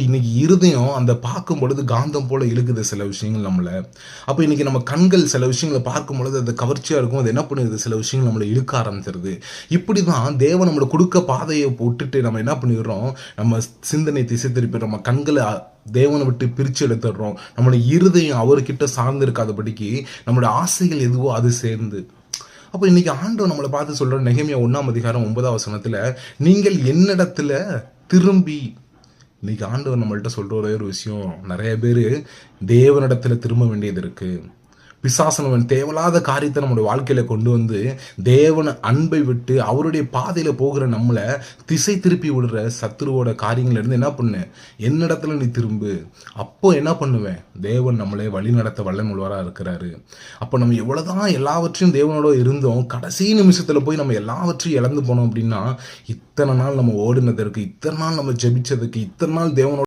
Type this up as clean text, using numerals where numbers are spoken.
இன்னைக்கு இருதயம் அந்த பார்க்கும் பொழுது காந்தம் போல இழுக்குது சில விஷயங்கள் நம்மள. அப்ப இன்னைக்கு நம்ம கண்கள் சில விஷயங்கள பார்க்கும் பொழுது அது கவர்ச்சியா இருக்கும். அது என்ன பண்ணுது, சில விஷயங்கள் நம்மள இழுக்க ஆரம்பிச்சிருது. இப்படிதான் தேவன் நம்மளுக்கு குடுக்க பாதைய விட்டுட்டு நம்ம என்ன பண்ணிடுறோம், நம்ம சிந்தனை திசை திருப்பி நம்ம கண்கள தேவன விட்டு பிரிச்சு எடுத்துடுறோம். நம்முடைய இருதயம் அவர்கிட்ட சார்ந்து இருக்காதபடிக்கு நம்முடைய ஆசைகள் எதுவோ அது சேர்ந்து. அப்ப இன்னைக்கு ஆண்டவர் நம்மள பார்த்து சொல்றார், நெகேமியா 1 அதிகாரம் 9 வசனத்துல, நீங்கள் என்னிடத்துல திரும்பி. இன்னைக்கு ஆண்டவர் நம்மள்ட்ட சொல்ற ஒரே ஒரு விஷயம், நிறைய பேரு தேவனிடத்துல திரும்ப வேண்டியது இருக்கு. பிசாசனவன் தேவையில்லாத காரியத்தை நம்முடைய வாழ்க்கையில கொண்டு வந்து தேவன அன்பை விட்டு அவருடைய பாதையில போகிற நம்மள திசை திருப்பி விடுற சத்துருவோட காரியங்கள்ல இருந்து என்ன பண்ணு, என்னிடத்துல நீ திரும்பு. அப்போ என்ன பண்ணுவேன், தேவன் நம்மளை வழி நடத்த வல்லன் உள்ளவரா இருக்கிறாரு. அப்போ நம்ம எவ்வளவுதான் எல்லாவற்றையும் தேவனோட இருந்தோம், கடைசி நிமிஷத்துல போய் நம்ம எல்லாவற்றையும் இழந்து போனோம் அப்படின்னா, இத்தனை நாள் நம்ம ஓடினதற்கு, இத்தனை நாள் நம்ம ஜெபிச்சதுக்கு, இத்தனை நாள் தேவனோட